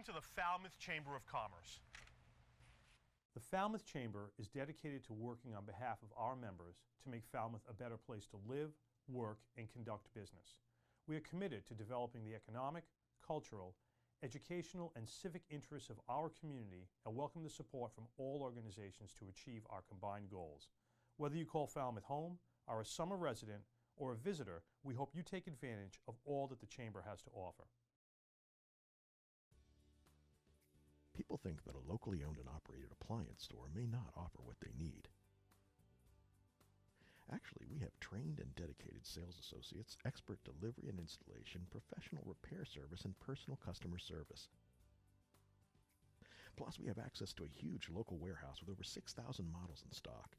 Welcome to the Falmouth Chamber of Commerce. The Falmouth Chamber is dedicated to working on behalf of our members to make Falmouth a better place to live, work, and conduct business. We are committed to developing the economic, cultural, educational, and civic interests of our community and welcome the support from all organizations to achieve our combined goals. Whether you call Falmouth home, are a summer resident, or a visitor, we hope you take advantage of all that the Chamber has to offer. People think that a locally owned and operated appliance store may not offer what they need. Actually, we have trained and dedicated sales associates, expert delivery and installation, professional repair service, and personal customer service. Plus, we have access to a huge local warehouse with over 6,000 models in stock.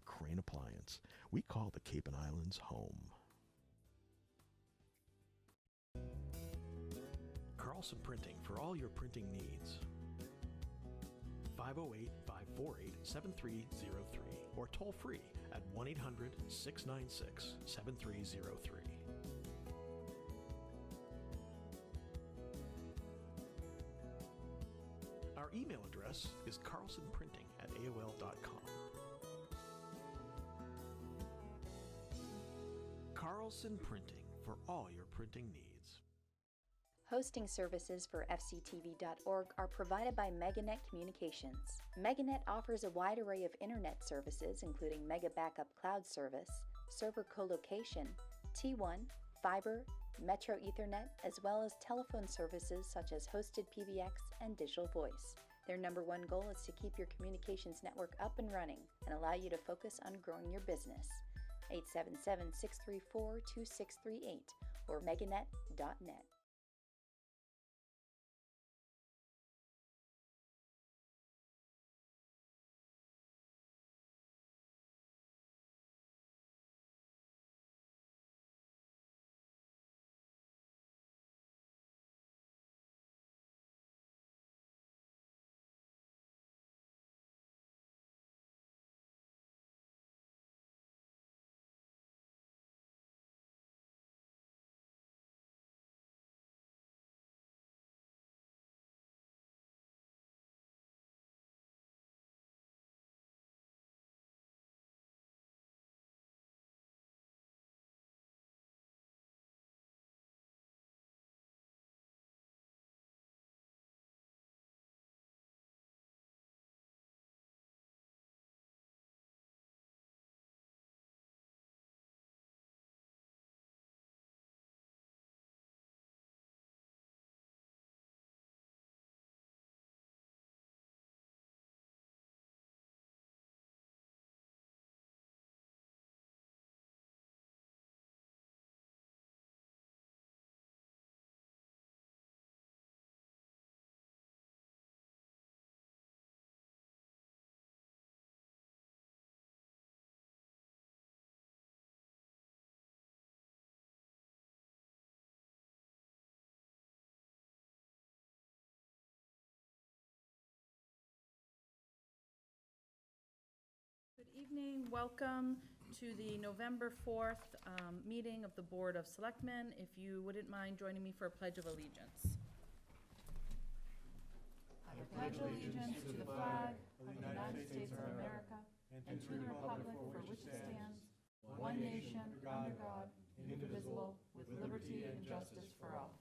Crane Appliance. We call the Cape and Islands home. Carlson Printing for all your printing needs. 508-548-7303 or toll free at 1-800-696-7303. Our email address is carlsonprinting@aol.com. Carlson Printing for all your printing needs. Hosting services for fctv.org are provided by MegaNet Communications. MegaNet offers a wide array of internet services including Mega Backup Cloud Service, server colocation, T1, fiber, Metro Ethernet, as well as telephone services such as hosted PBX and digital voice. Their number one goal is to keep your communications network up and running and allow you to focus on growing your business. 877-634-2638 or meganet.net. Good evening. Welcome to the November 4th meeting of the Board of Selectmen. If you wouldn't mind joining me for a Pledge of Allegiance. I pledge allegiance to the flag of the United States of America and to the republic for which it stands, one nation, under God, indivisible, with liberty and justice for all.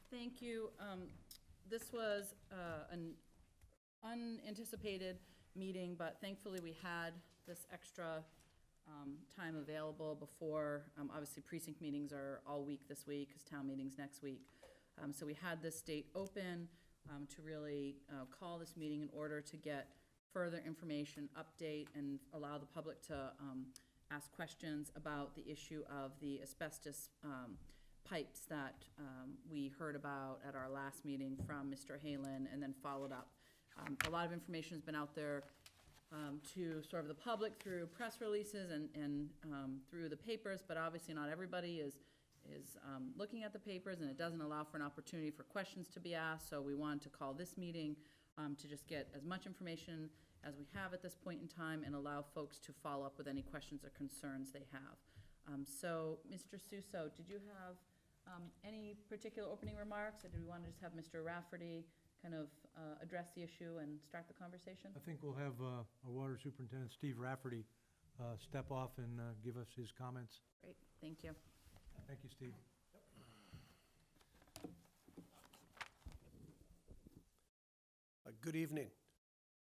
Thank you. This was an unanticipated meeting, but thankfully we had this extra time available before, obviously precinct meetings are all week this week because town meeting's next week. So we had this date open to really call this meeting in order to get further information, update, and allow the public to ask questions about the issue of the asbestos pipes that we heard about at our last meeting from Mr. Halen and then followed up. A lot of information has been out there to serve the public through press releases and through the papers, but obviously not everybody is looking at the papers, and it doesn't allow for an opportunity for questions to be asked. So we wanted to call this meeting to just get as much information as we have at this point in time and allow folks to follow up with any questions or concerns they have. So, Mr. Suso, did you have any particular opening remarks, or do we want to just have Mr. Rafferty kind of address the issue and start the conversation? I think we'll have our Water Superintendent, Steve Rafferty, step off and give us his comments. Great, thank you. Thank you, Steve. Good evening.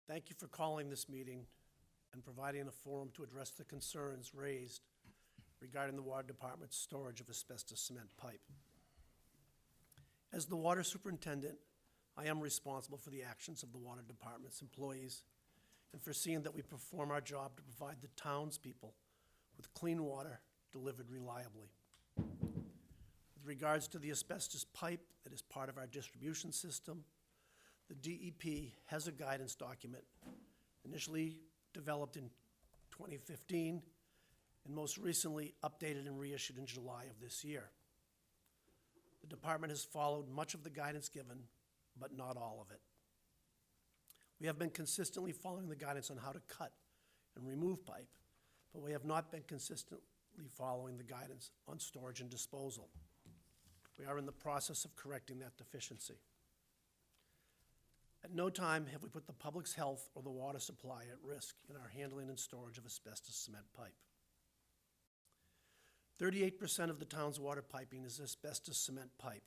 Thank you for calling this meeting and providing a forum to address the concerns raised regarding the Water Department's storage of asbestos cement pipe. As the Water Superintendent, I am responsible for the actions of the Water Department's employees and for seeing that we perform our job to provide the townspeople with clean water delivered reliably. With regards to the asbestos pipe that is part of our distribution system, the DEP has a guidance document initially developed in 2015 and most recently updated and reissued in July of this year. The department has followed much of the guidance given, but not all of it. We have been consistently following the guidance on how to cut and remove pipe, but we have not been consistently following the guidance on storage and disposal. We are in the process of correcting that deficiency. At no time have we put the public's health or the water supply at risk in our handling and storage of asbestos cement pipe. 38% of the town's water piping is asbestos cement pipe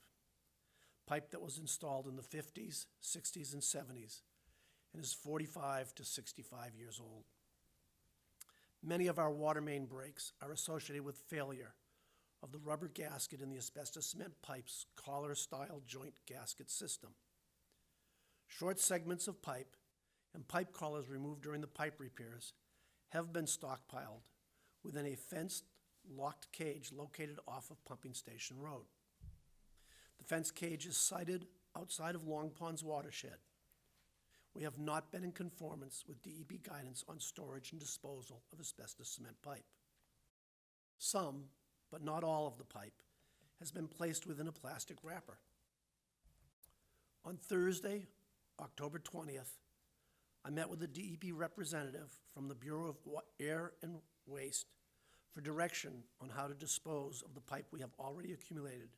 that was installed in the 50s, 60s, and 70s, and is 45 to 65 years old. Many of our water main breaks are associated with failure of the rubber gasket in the asbestos cement pipe's collar-style joint gasket system. Short segments of pipe and pipe collars removed during the pipe repairs have been stockpiled within a fenced, locked cage located off of Pumping Station Road. The fence cage is sited outside of Long Pond's watershed. We have not been in conformance with DEP guidance on storage and disposal of asbestos cement pipe. Some, but not all of the pipe, has been placed within a plastic wrapper. On Thursday, October 20th, I met with a DEP representative from the Bureau of Air and Waste for direction on how to dispose of the pipe we have already accumulated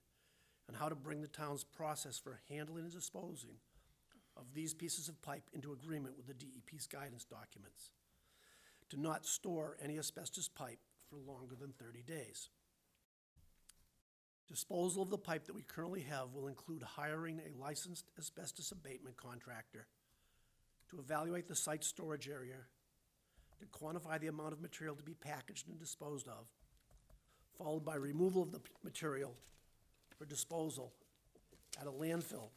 and how to bring the town's process for handling and disposing of these pieces of pipe into agreement with the DEP's guidance documents, to not store any asbestos pipe for longer than 30 days. Disposal of the pipe that we currently have will include hiring a licensed asbestos abatement contractor to evaluate the site storage area, to quantify the amount of material to be packaged and disposed of, followed by removal of the material for disposal at a landfill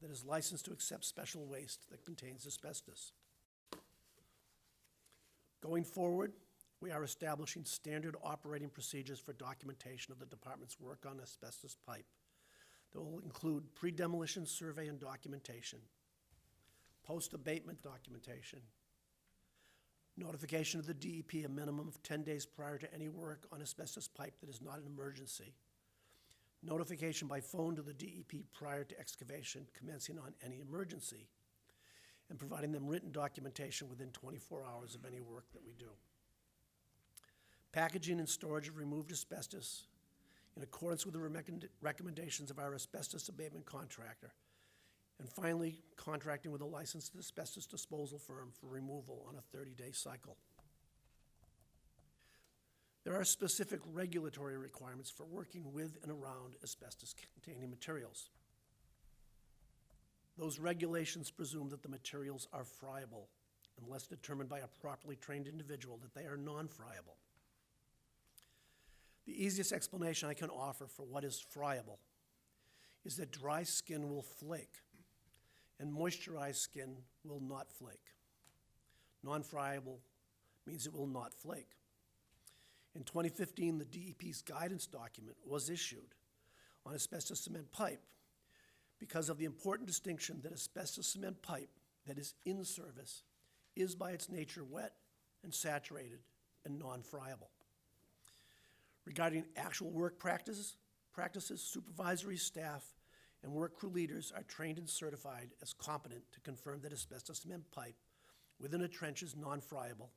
that is licensed to accept special waste that contains asbestos. Going forward, we are establishing standard operating procedures for documentation of the department's work on asbestos pipe that will include pre-demolition survey and documentation, post-abatement documentation, notification of the DEP a minimum of 10 days prior to any work on asbestos pipe that is not an emergency, notification by phone to the DEP prior to excavation commencing on any emergency, and providing them written documentation within 24 hours of any work that we do. Packaging and storage of removed asbestos in accordance with the recommendations of our asbestos abatement contractor. And finally, contracting with a licensed asbestos disposal firm for removal on a 30-day cycle. There are specific regulatory requirements for working with and around asbestos-containing materials. Those regulations presume that the materials are friable unless determined by a properly trained individual that they are non-friable. The easiest explanation I can offer for what is friable is that dry skin will flake and moisturized skin will not flake. Non-friable means it will not flake. In 2015, the DEP's guidance document was issued on asbestos cement pipe because of the important distinction that asbestos cement pipe that is in service is by its nature wet and saturated and non-friable. Regarding actual work practices, supervisory staff and work crew leaders are trained and certified as competent to confirm that asbestos cement pipe within a trench is non-friable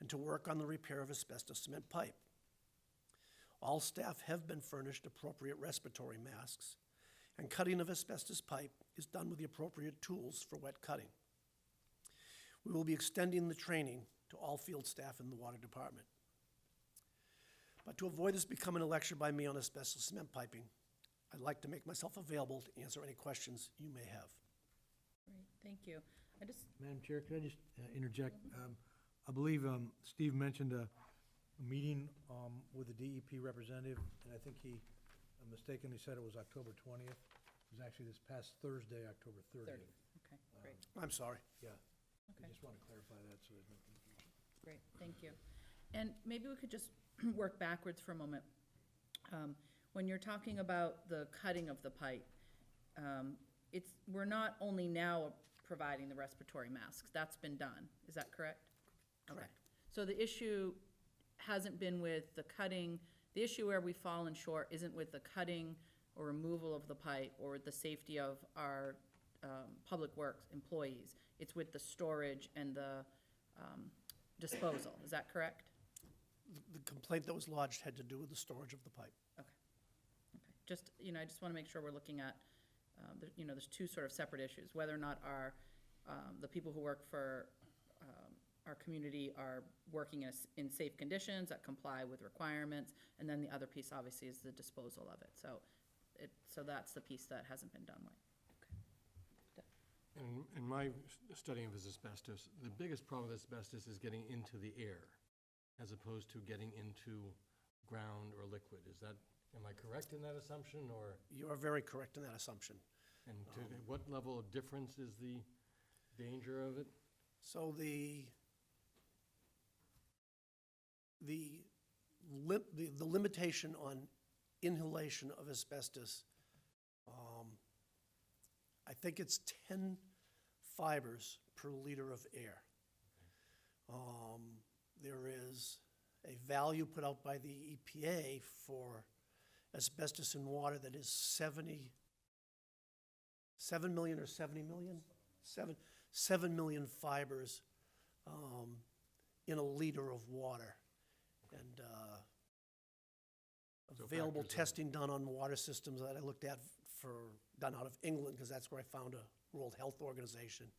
and to work on the repair of asbestos cement pipe. All staff have been furnished appropriate respiratory masks, and cutting of asbestos pipe is done with the appropriate tools for wet cutting. We will be extending the training to all field staff in the water department. But to avoid this becoming a lecture by me on asbestos cement piping, I'd like to make myself available to answer any questions you may have. Great, thank you. Madam Chair, could I just interject? I believe Steve mentioned a meeting with the DEP representative, and I think he mistakenly said it was October 20th. It was actually this past Thursday, October 30th. Okay, great, I'm sorry. Yeah, okay. I just want to clarify that so there's no confusion. Great, thank you. And maybe we could just work backwards for a moment. When you're talking about the cutting of the pipe, we're not only now providing the respiratory masks, that's been done, is that correct? Okay. Correct. So the issue hasn't been with the cutting, the issue where we've fallen short isn't with the cutting or removal of the pipe or the safety of our public works employees. It's with the storage and the disposal, is that correct? The complaint that was lodged had to do with the storage of the pipe. Okay. Just, I just want to make sure we're looking at, there's two sort of separate issues, whether or not the people who work for our community are working in safe conditions that comply with requirements, and then the other piece obviously is the disposal of it. So that's the piece that hasn't been done right. In my studying of asbestos, the biggest problem with asbestos is getting into the air as opposed to getting into ground or liquid. Am I correct in that assumption, or? You are very correct in that assumption. And to what level of difference is the danger of it? So the limitation on inhalation of asbestos, I think it's 10 fibers per liter of air. There is a value put out by the EPA for asbestos in water that is 7 million or 70 million? 7 million fibers in a liter of water. And available testing done on water systems that I looked at done out of England, because that's where I found a World Health Organization,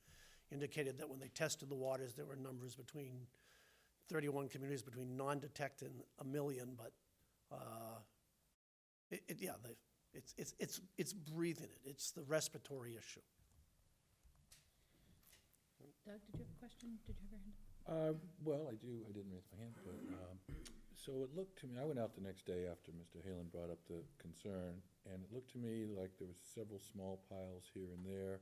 indicated that when they tested the waters, there were numbers between 31 communities between non-detect and 1 million, but it's breathing it. It's the respiratory issue. Doug, did you have a question? Did you have your hand up? Well, I do. I didn't raise my hand, but so it looked to me, I went out the next day after Mr. Halen brought up the concern, and it looked to me like there was several small piles here and there.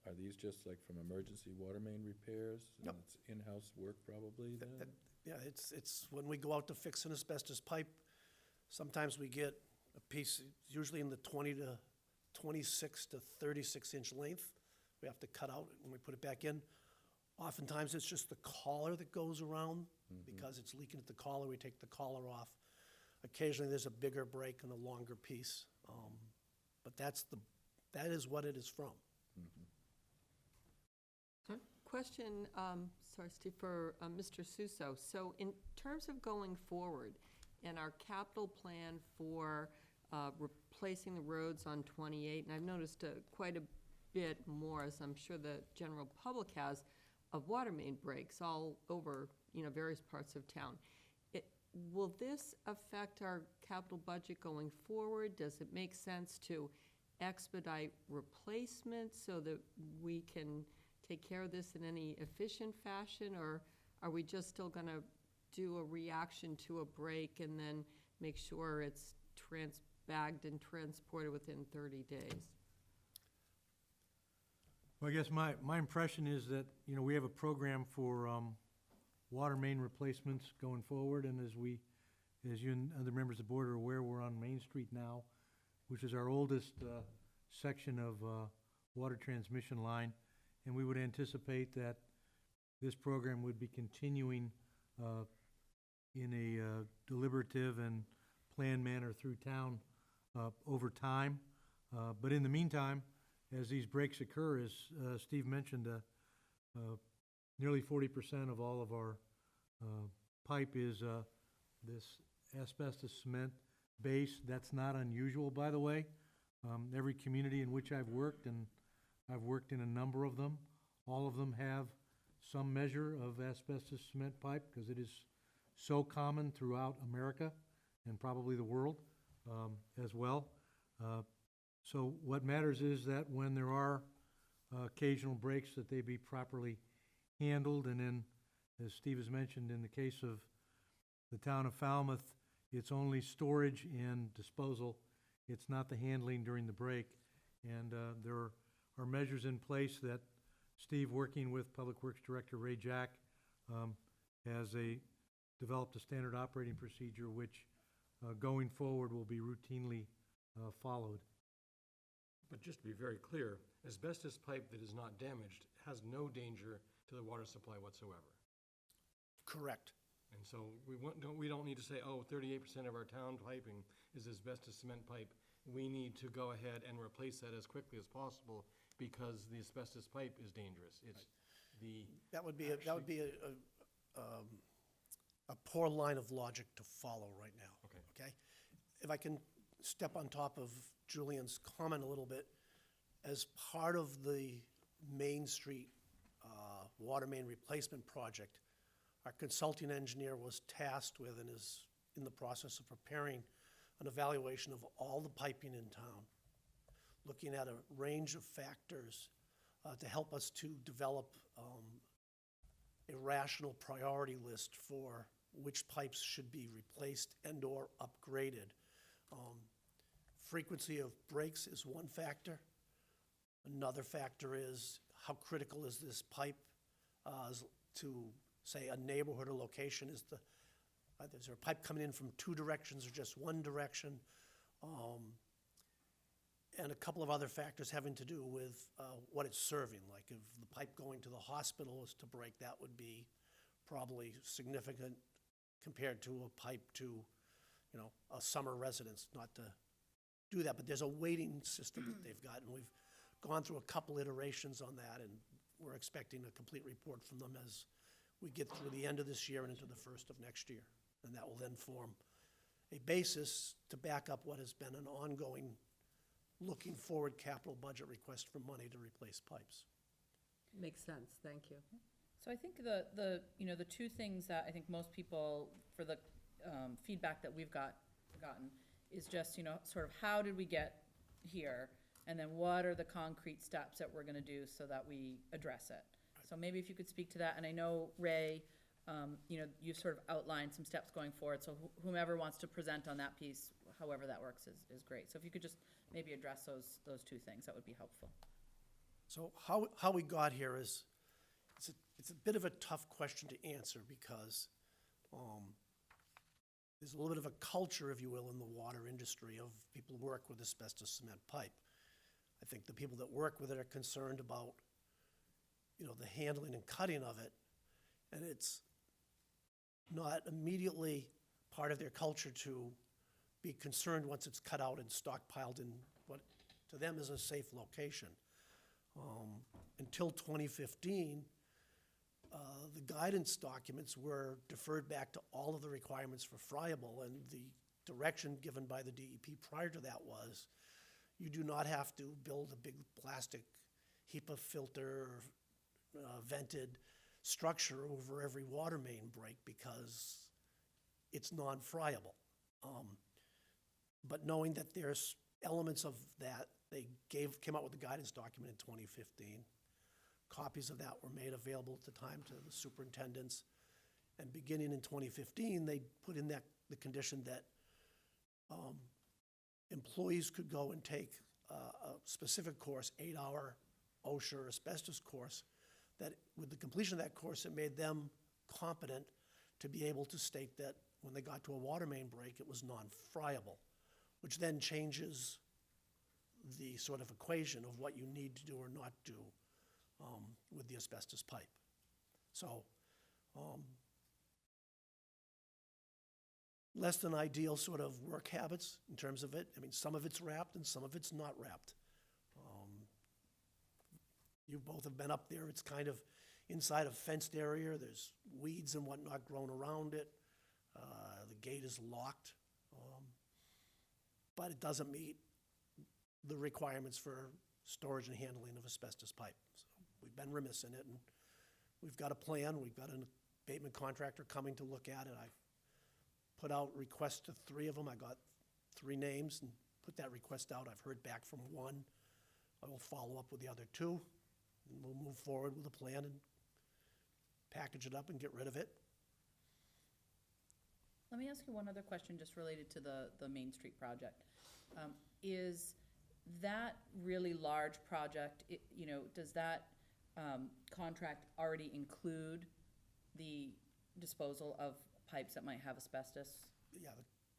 Are these just like from emergency water main repairs? Yep. And it's in-house work probably then? Yeah, it's when we go out to fix an asbestos pipe, sometimes we get a piece, usually in the 26 to 36 inch length. We have to cut out when we put it back in. Oftentimes, it's just the collar that goes around. Because it's leaking at the collar, we take the collar off. Occasionally, there's a bigger break and a longer piece. But that is what it is from. Question, sorry, Steve, for Mr. Suso. So in terms of going forward and our capital plan for replacing the roads on 28, and I've noticed quite a bit more, as I'm sure the general public has, of water main breaks all over, various parts of town. Will this affect our capital budget going forward? Does it make sense to expedite replacements so that we can take care of this in any efficient fashion, or are we just still going to do a reaction to a break and then make sure it's bagged and transported within 30 days? Well, I guess my impression is that, we have a program for water main replacements going forward, and as you and other members of the board are aware, we're on Main Street now, which is our oldest section of water transmission line, and we would anticipate that this program would be continuing in a deliberative and planned manner through town over time. But in the meantime, as these breaks occur, as Steve mentioned, nearly 40% of all of our pipe is this asbestos cement base. That's not unusual, by the way. Every community in which I've worked, and I've worked in a number of them, all of them have some measure of asbestos cement pipe because it is so common throughout America and probably the world as well. So what matters is that when there are occasional breaks, that they be properly handled. And then, as Steve has mentioned, in the case of the town of Falmouth, it's only storage and disposal. It's not the handling during the break. And there are measures in place that Steve, working with Public Works Director Ray Jack, has developed a standard operating procedure which going forward will be routinely followed. But just to be very clear, asbestos pipe that is not damaged has no danger to the water supply whatsoever. Correct. And so we don't need to say, oh, 38% of our town piping is asbestos cement pipe. We need to go ahead and replace that as quickly as possible because the asbestos pipe is dangerous. It's the That would be a poor line of logic to follow right now. Okay. Okay? If I can step on top of Julian's comment a little bit, as part of the Main Street water main replacement project, our consulting engineer was tasked with and is in the process of preparing an evaluation of all the piping in town, looking at a range of factors to help us to develop a rational priority list for which pipes should be replaced and/or upgraded. Frequency of breaks is one factor. Another factor is how critical is this pipe to, say, a neighborhood or location? Is there a pipe coming in from two directions or just one direction? And a couple of other factors having to do with what it's serving. Like if the pipe going to the hospital is to break, that would be probably significant compared to a pipe to, a summer residence, not to do that. But there's a weighting system that they've got, and we've gone through a couple iterations on that, and we're expecting a complete report from them as we get through the end of this year and into the first of next year. And that will then form a basis to back up what has been an ongoing, looking forward capital budget request for money to replace pipes. Makes sense, thank you. So I think the two things that I think most people, for the feedback that we've gotten, is just, sort of how did we get here? And then what are the concrete steps that we're gonna do so that we address it? So maybe if you could speak to that, and I know, Ray, you've sort of outlined some steps going forward, so whomever wants to present on that piece, however that works, is great. So if you could just maybe address those two things, that would be helpful. So how we got here is, it's a bit of a tough question to answer because there's a little bit of a culture, if you will, in the water industry of people who work with asbestos cement pipe. I think the people that work with it are concerned about, the handling and cutting of it, and it's not immediately part of their culture to be concerned once it's cut out and stockpiled in what to them is a safe location. Until 2015, the guidance documents were deferred back to all of the requirements for friable, and the direction given by the DEP prior to that was you do not have to build a big plastic HEPA filter vented structure over every water main break because it's non-friable. But knowing that there's elements of that, they came out with the guidance document in 2015. Copies of that were made available at the time to the superintendents. And beginning in 2015, they put in the condition that employees could go and take a specific course, 8-hour OSHA or asbestos course, that with the completion of that course, it made them competent to be able to state that when they got to a water main break, it was non-friable, which then changes the sort of equation of what you need to do or not do with the asbestos pipe. So less than ideal sort of work habits in terms of it. I mean, some of it's wrapped and some of it's not wrapped. You both have been up there. It's kind of inside a fenced area. There's weeds and whatnot grown around it. The gate is locked, but it doesn't meet the requirements for storage and handling of asbestos pipe. So we've been remiss in it, and we've got a plan. We've got an abatement contractor coming to look at it. I've put out requests to 3 of them. I got 3 names and put that request out. I've heard back from 1. I will follow up with the other 2, and we'll move forward with a plan and package it up and get rid of it. Let me ask you one other question just related to the Main Street project. Is that really large project, does that contract already include the disposal of pipes that might have asbestos? Yeah,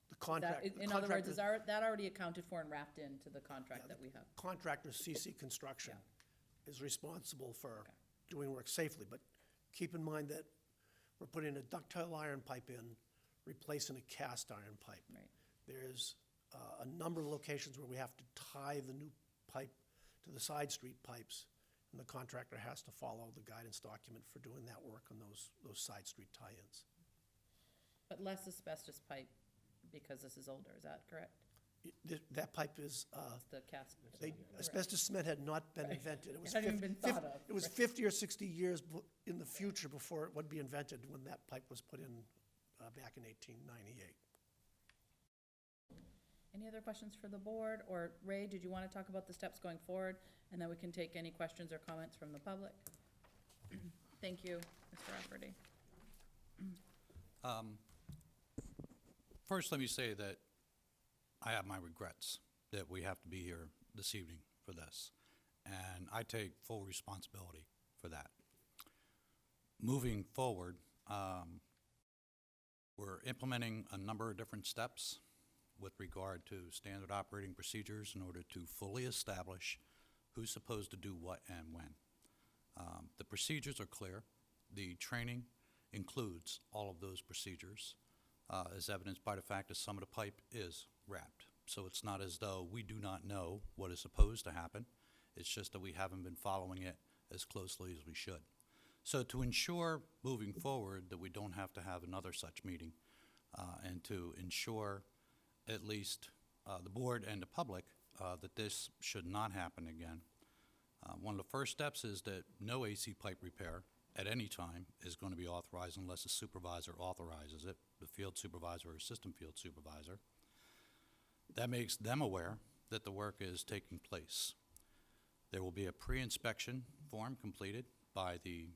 the contract. In other words, is that already accounted for and wrapped into the contract that we have? Contractor CC Construction is responsible for doing work safely, but keep in mind that we're putting a ductile iron pipe in, replacing a cast iron pipe. Right. There's a number of locations where we have to tie the new pipe to the side street pipes, and the contractor has to follow the guidance document for doing that work on those side street tie-ins. But less asbestos pipe because this is older, is that correct? That pipe is, It's the cast. asbestos cement had not been invented. It was Hadn't even been thought of. It was 50 or 60 years in the future before it would be invented when that pipe was put in back in 1898. Any other questions for the board? Or Ray, did you want to talk about the steps going forward? And then we can take any questions or comments from the public. Thank you, Mr. Rafferty. First, let me say that I have my regrets that we have to be here this evening for this, and I take full responsibility for that. Moving forward, we're implementing a number of different steps with regard to standard operating procedures in order to fully establish who's supposed to do what and when. The procedures are clear. The training includes all of those procedures, as evidenced by the fact that some of the pipe is wrapped. So it's not as though we do not know what is supposed to happen. It's just that we haven't been following it as closely as we should. So to ensure moving forward that we don't have to have another such meeting, and to ensure at least the board and the public that this should not happen again, one of the first steps is that no AC pipe repair at any time is going to be authorized unless a supervisor authorizes it, the field supervisor or assistant field supervisor. That makes them aware that the work is taking place. There will be a pre-inspection form completed by the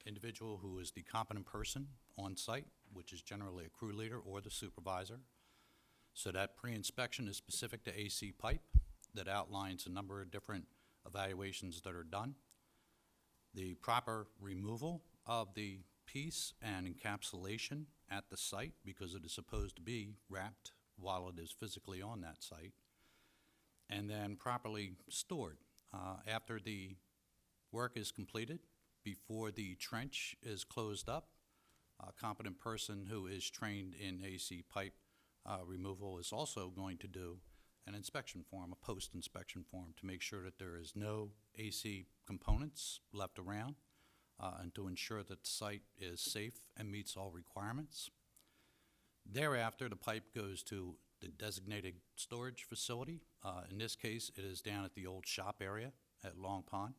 individual who is the competent person on site, which is generally a crew leader or the supervisor. So that pre-inspection is specific to AC pipe that outlines a number of different evaluations that are done. The proper removal of the piece and encapsulation at the site, because it is supposed to be wrapped while it is physically on that site, and then properly stored. After the work is completed, before the trench is closed up, a competent person who is trained in AC pipe removal is also going to do an inspection form, a post-inspection form, to make sure that there is no AC components left around, and to ensure that the site is safe and meets all requirements. Thereafter, the pipe goes to the designated storage facility. In this case, it is down at the old shop area at Long Pond.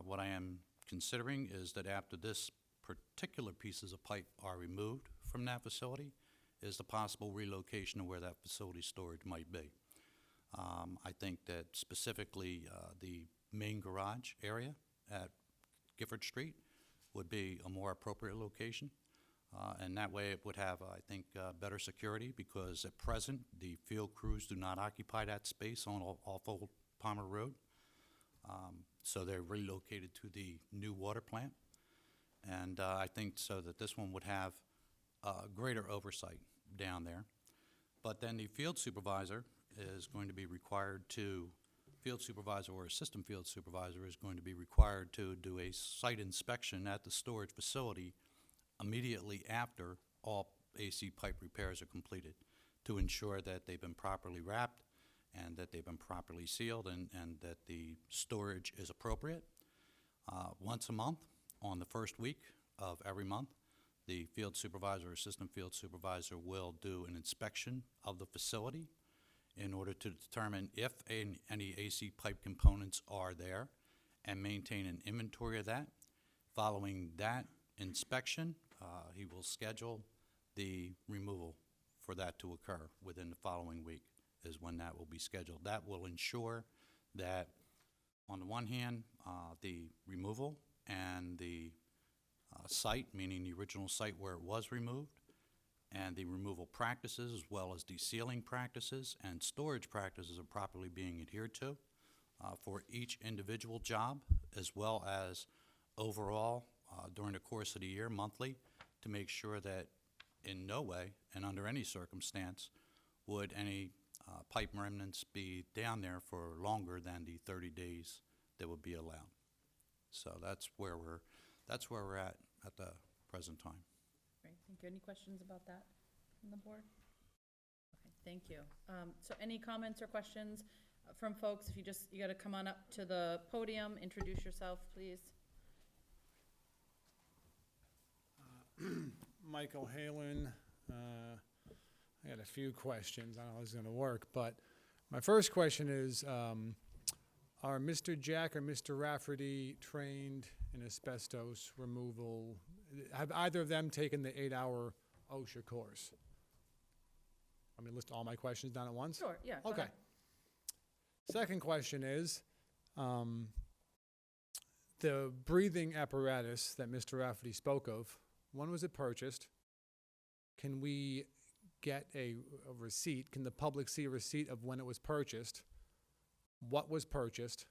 What I am considering is that after this particular pieces of pipe are removed from that facility, is the possible relocation of where that facility storage might be. I think that specifically the main garage area at Gifford Street would be a more appropriate location. And that way it would have, I think, better security, because at present the field crews do not occupy that space on off Old Palmer Road. So they're relocated to the new water plant. And I think so that this one would have greater oversight down there. But then the field supervisor is going to be required to, field supervisor or assistant field supervisor is going to be required to do a site inspection at the storage facility immediately after all AC pipe repairs are completed, to ensure that they've been properly wrapped and that they've been properly sealed, and that the storage is appropriate. Once a month on the first week of every month, the field supervisor or assistant field supervisor will do an inspection of the facility in order to determine if any AC pipe components are there and maintain an inventory of that. Following that inspection, he will schedule the removal for that to occur within the following week is when that will be scheduled. That will ensure that, on the one hand, the removal and the site, meaning the original site where it was removed, and the removal practices as well as de-sealing practices and storage practices are properly being adhered to for each individual job, as well as overall during the course of the year, monthly, to make sure that in no way and under any circumstance would any pipe remnants be down there for longer than the 30 days that would be allowed. So that's where we're at the present time. Great, thank you. Any questions about that from the board? Okay, thank you. So any comments or questions from folks? If you got to come on up to the podium, introduce yourself, please. Michael Halen. I got a few questions. I don't know how this is going to work, but my first question is, are Mr. Jack or Mr. Rafferty trained in asbestos removal? Have either of them taken the 8-hour OSHA course? I'm going to list all my questions down at once. Sure, yeah, go Okay. ahead. Second question is, the breathing apparatus that Mr. Rafferty spoke of, when was it purchased? Can we get a receipt? Can the public see a receipt of when it was purchased? What was purchased?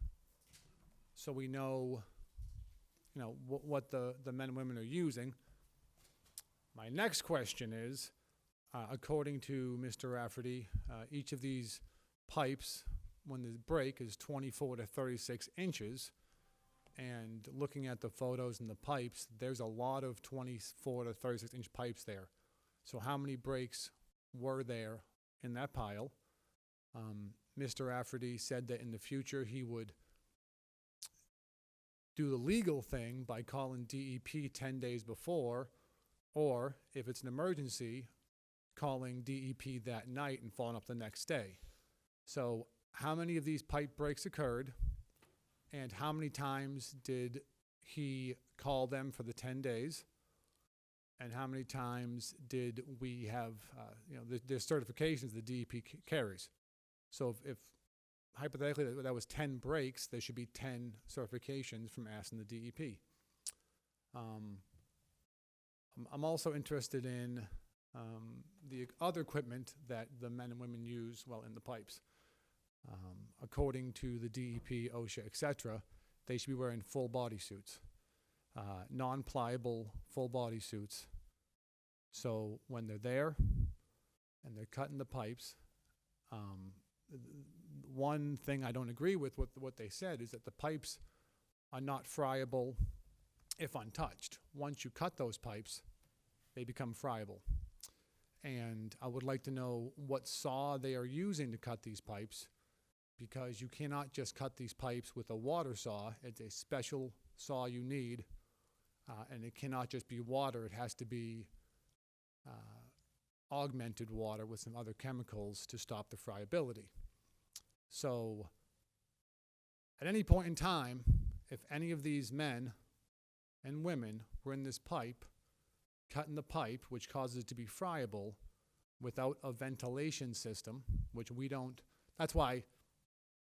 So we know, what the men and women are using. My next question is, according to Mr. Rafferty, each of these pipes, when the break, is 24 to 36 inches. And looking at the photos and the pipes, there's a lot of 24 to 36 inch pipes there. So how many breaks were there in that pile? Mr. Rafferty said that in the future he would do the legal thing by calling DEP 10 days before, or if it's an emergency, calling DEP that night and following up the next day. So how many of these pipe breaks occurred? And how many times did he call them for the 10 days? And how many times did we have, the certifications the DEP carries? So if hypothetically that was 10 breaks, there should be 10 certifications from asking the DEP. I'm also interested in the other equipment that the men and women use while in the pipes. According to the DEP, OSHA, etc., they should be wearing full body suits, non-pliable full body suits. So when they're there and they're cutting the pipes, one thing I don't agree with what they said is that the pipes are not friable if untouched. Once you cut those pipes, they become friable. And I would like to know what saw they are using to cut these pipes, because you cannot just cut these pipes with a water saw. It's a special saw you need, and it cannot just be water. It has to be augmented water with some other chemicals to stop the friability. So at any point in time, if any of these men and women were in this pipe, cutting the pipe, which causes it to be friable, without a ventilation system, which we don't, that's why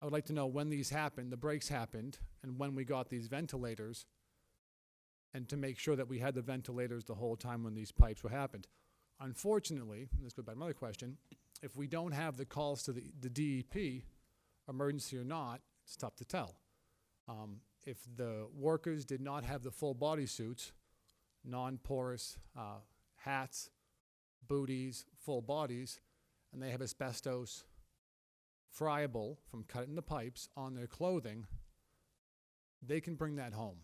I would like to know when these happened, the breaks happened, and when we got these ventilators, and to make sure that we had the ventilators the whole time when these pipes were happened. Unfortunately, and this goes back to another question, if we don't have the calls to the DEP, emergency or not, it's tough to tell. If the workers did not have the full body suits, non-porous hats, booties, full bodies, and they have asbestos friable from cutting the pipes on their clothing, they can bring that home.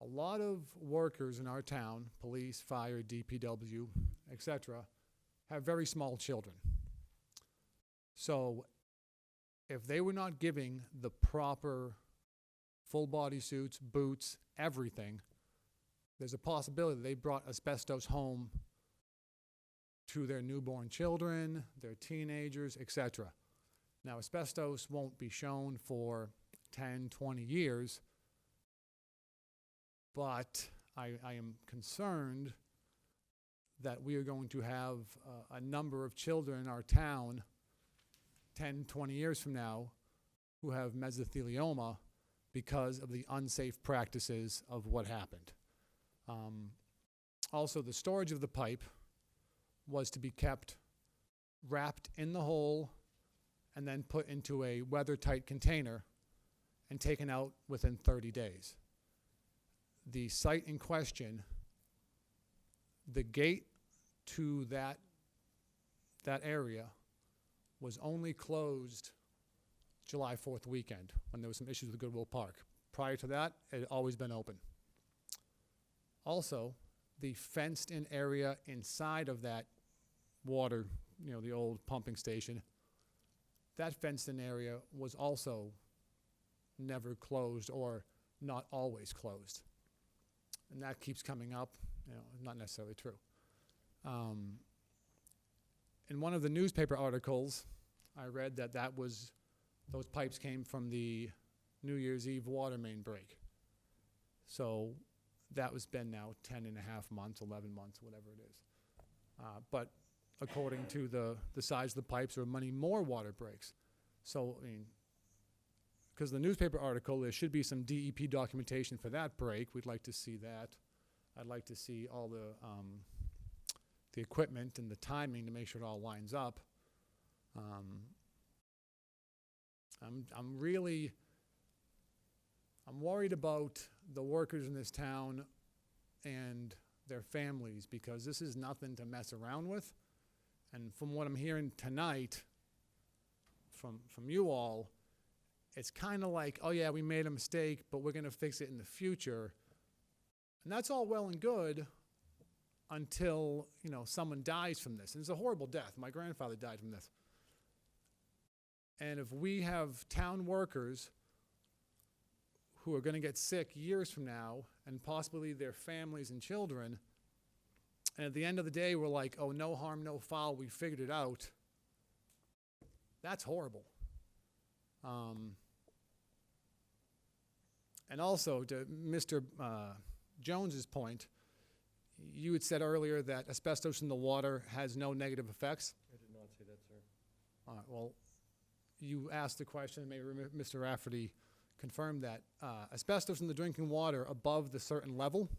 A lot of workers in our town, police, fire, DPW, etc., have very small children. So if they were not giving the proper full body suits, boots, everything, there's a possibility they brought asbestos home to their newborn children, their teenagers, etc. Now, asbestos won't be shown for 10, 20 years, but I am concerned that we are going to have a number of children in our town 10, 20 years from now who have mesothelioma because of the unsafe practices of what happened. Also, the storage of the pipe was to be kept wrapped in the hole and then put into a weather-tight container and taken out within 30 days. The site in question, the gate to that area was only closed July 4th weekend when there was some issues with Goodwill Park. Prior to that, it had always been open. Also, the fenced-in area inside of that water, the old pumping station, that fenced-in area was also never closed or not always closed. And that keeps coming up, not necessarily true. In one of the newspaper articles, I read that those pipes came from the New Year's Eve water main break. So that was been now 10 and a half months, 11 months, whatever it is. But according to the size of the pipes, there are many more water breaks. So, because the newspaper article, there should be some DEP documentation for that break. We'd like to see that. I'd like to see all the equipment and the timing to make sure it all lines up. I'm worried about the workers in this town and their families because this is nothing to mess around with. And from what I'm hearing tonight from you all, it's kind of like, oh yeah, we made a mistake, but we're going to fix it in the future. And that's all well and good until, someone dies from this. And it's a horrible death. My grandfather died from this. And if we have town workers who are going to get sick years from now, and possibly their families and children, and at the end of the day, we're like, oh, no harm, no foul, we figured it out, that's horrible. And also, to Mr. Jones's point, you had said earlier that asbestos in the water has no negative effects. I did not say that, sir. All right, well, you asked the question, maybe Mr. Rafferty confirmed that asbestos in the drinking water above the certain level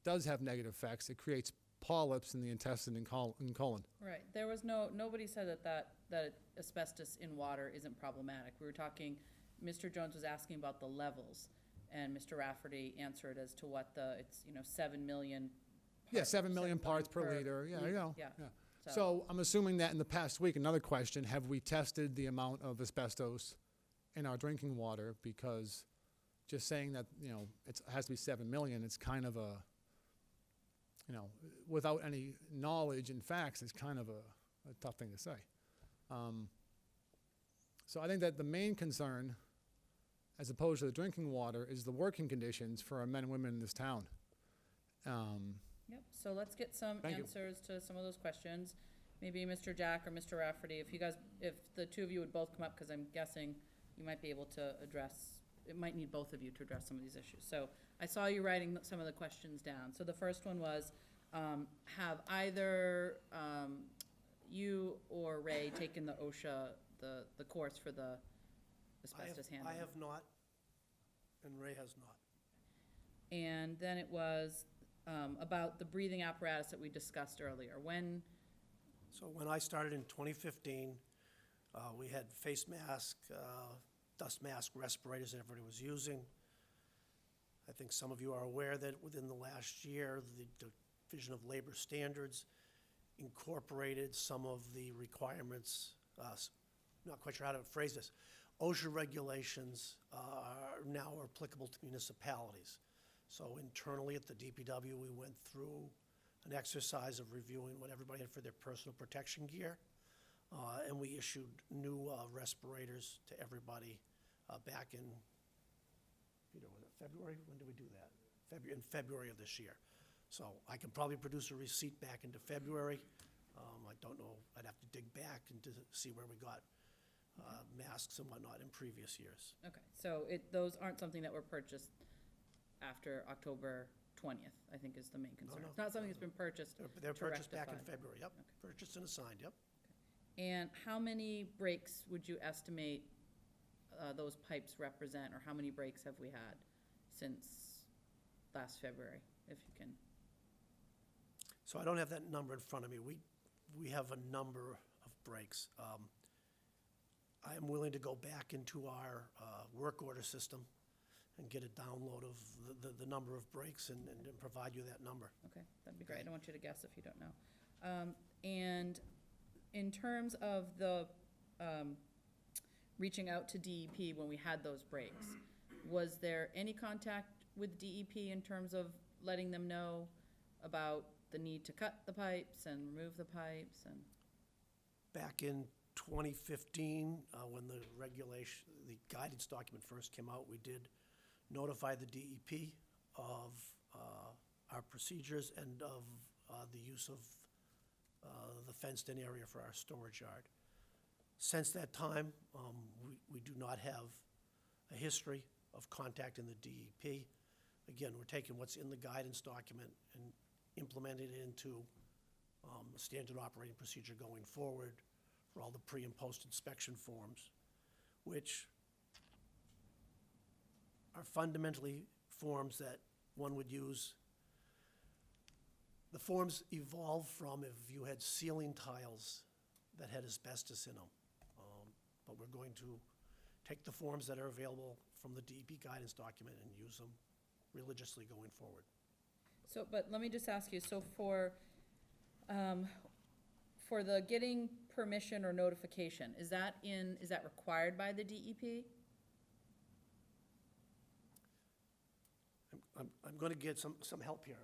does have negative effects. It creates polyps in the intestine and colon. Right. There was nobody said that asbestos in water isn't problematic. We were talking, Mr. Jones was asking about the levels, and Mr. Rafferty answered as to what it's 7 million. 7 million parts per liter. Yeah. So I'm assuming that in the past week, another question, have we tested the amount of asbestos in our drinking water? Because just saying that, it has to be 7 million, it's kind of a, without any knowledge and facts, it's kind of a tough thing to say. So I think that the main concern, as opposed to the drinking water, is the working conditions for our men and women in this town. Yep, so let's get some answers to some of those questions. Maybe Mr. Jack or Mr. Rafferty, if the two of you would both come up, because I'm guessing you might be able to it might need both of you to address some of these issues. So I saw you writing some of the questions down. So the first one was, have either you or Ray taken the OSHA, the course for the asbestos handling? I have not, and Ray has not. And then it was about the breathing apparatus that we discussed earlier. So when I started in 2015, we had face mask, dust mask, respirators that everybody was using. I think some of you are aware that within the last year, the Division of Labor Standards incorporated some of the requirements, not quite sure how to phrase this, OSHA regulations are now applicable to municipalities. So internally at the DPW, we went through an exercise of reviewing what everybody had for their personal protection gear, and we issued new respirators to everybody back in Peter, was it February? When did we do that? In February of this year. So I can probably produce a receipt back into February. I don't know, I'd have to dig back and to see where we got masks and whatnot in previous years. Okay, so those aren't something that were purchased after October 20th, I think is the main concern. no, It's not something that's been purchased They're to purchased back in rectify. February, yep. Okay. Purchased and assigned, yep. And how many breaks would you estimate those pipes represent, or how many breaks have we had since last February, if you can? So I don't have that number in front of me. We have a number of breaks. I am willing to go back into our work order system and get a download of the number of breaks and provide you that number. Okay, that'd be great. I don't want you to guess if you don't know. And in terms of the reaching out to DEP when we had those breaks, was there any contact with DEP in terms of letting them know about the need to cut the pipes and remove the pipes and? Back in 2015, when the guidance document first came out, we did notify the DEP of our procedures and of the use of the fenced-in area for our storage yard. Since that time, we do not have a history of contacting the DEP. Again, we're taking what's in the guidance document and implementing it into a standard operating procedure going forward for all the pre- and post-inspection forms, which are fundamentally forms that one would use. The forms evolved from if you had ceiling tiles that had asbestos in them. But we're going to take the forms that are available from the DEP guidance document and use them religiously going forward. So, but let me just ask you, so for the getting permission or notification, is that required by the DEP? I'm going to get some help here.